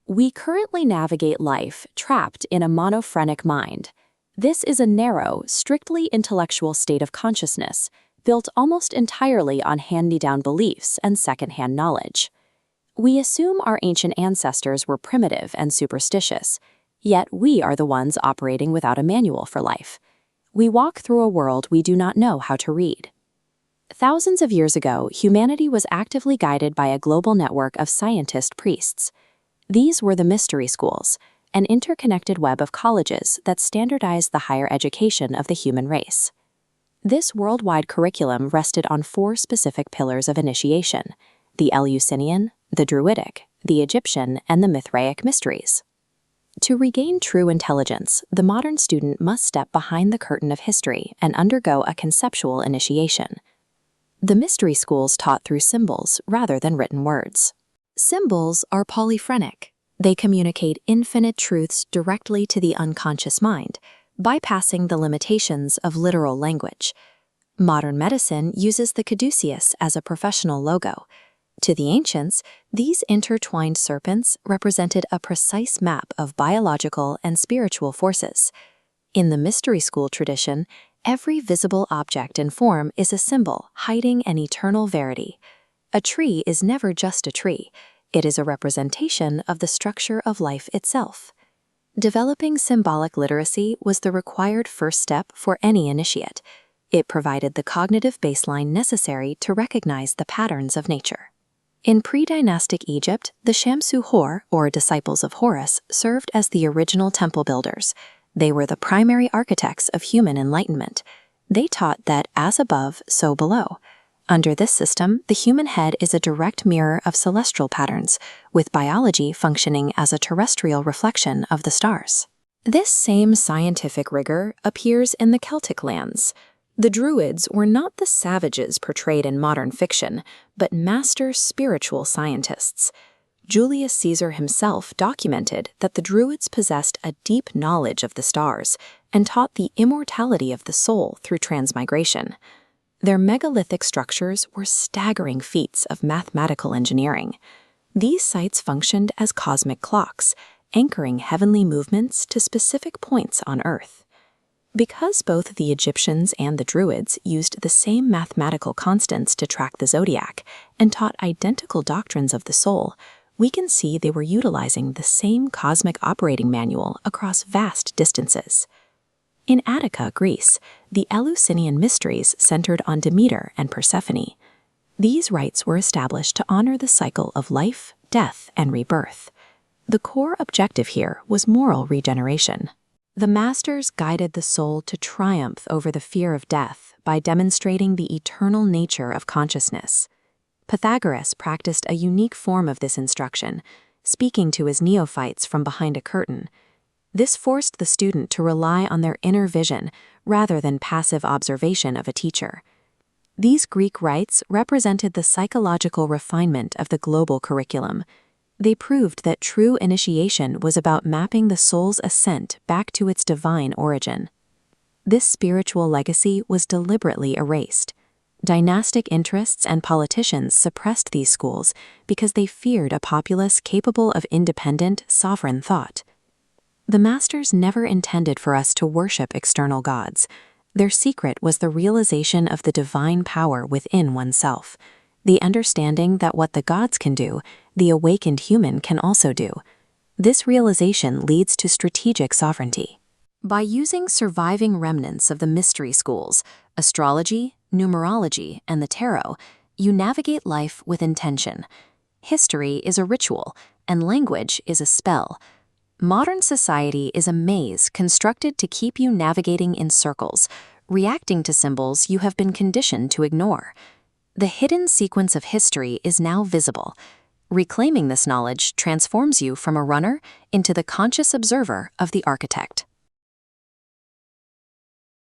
We currently navigate life trapped in a monophrenic mind. This is a narrow, strictly intellectual state of consciousness, built almost entirely on hand-me-down beliefs and second-hand knowledge. We assume our ancient ancestors were primitive and superstitious, yet we are the ones operating without a manual for life. We walk through a world we do not know how to read. Thousands of years ago, humanity was actively guided by a global network of scientist priests. These were the mystery schools, an interconnected web of colleges that standardized the higher education of the human race. This worldwide curriculum rested on 4 specific pillars of initiation: the Eleusinian, the Druidic, the Egyptian, and the Mithraic mysteries. To regain true intelligence, the modern student must step behind the curtain of history and undergo a conceptual initiation. The mystery schools taught through symbols rather than written words. Symbols are polyphrenic. They communicate infinite truths directly to the unconscious mind, bypassing the limitations of literal language. Modern medicine uses the caduceus as a professional logo. To the ancients, these intertwined serpents represented a precise map of biological and spiritual forces. In the mystery school tradition, every visible object and form is a symbol hiding an eternal verity. A tree is never just a tree. It is a representation of the structure of life itself. Developing symbolic literacy was the required first step for any initiate. It provided the cognitive baseline necessary to recognize the patterns of nature. In pre-dynastic Egypt, the Shamsu-Hor, or disciples of Horus, served as the original temple builders. They were the primary architects of human enlightenment. They taught that as above, so below. Under this system, the human head is a direct mirror of celestial patterns, with biology functioning as a terrestrial reflection of the stars. This same scientific rigor appears in the Celtic lands. The Druids were not the savages portrayed in modern fiction, but master spiritual scientists. Julius Caesar himself documented that the Druids possessed a deep knowledge of the stars and taught the immortality of the soul through transmigration. Their megalithic structures were staggering feats of mathematical engineering. These sites functioned as cosmic clocks, anchoring heavenly movements to specific points on Earth. Because both the Egyptians and the Druids used the same mathematical constants to track the zodiac and taught identical doctrines of the soul, we can see they were utilizing the same cosmic operating manual across vast distances. In Attica, Greece, the Eleusinian mysteries centered on Demeter and Persephone. These rites were established to honor the cycle of life, death, and rebirth. The core objective here was moral regeneration. The masters guided the soul to triumph over the fear of death by demonstrating the eternal nature of consciousness. Pythagoras practiced a unique form of this instruction, speaking to his neophytes from behind a curtain. This forced the student to rely on their inner vision rather than passive observation of a teacher. These Greek rites represented the psychological refinement of the global curriculum. They proved that true initiation was about mapping the soul's ascent back to its divine origin. This spiritual legacy was deliberately erased. Dynastic interests and politicians suppressed these schools because they feared a populace capable of independent, sovereign thought. The masters never intended for us to worship external gods. Their secret was the realization of the divine power within oneself, the understanding that what the gods can do, the awakened human can also do. This realization leads to strategic sovereignty. By using surviving remnants of the mystery schools, astrology, numerology, and the tarot, you navigate life with intention. History is a ritual, and language is a spell. Modern society is a maze constructed to keep you navigating in circles, reacting to symbols you have been conditioned to ignore. The hidden sequence of history is now visible. Reclaiming this knowledge transforms you from a runner into the conscious observer of the architect.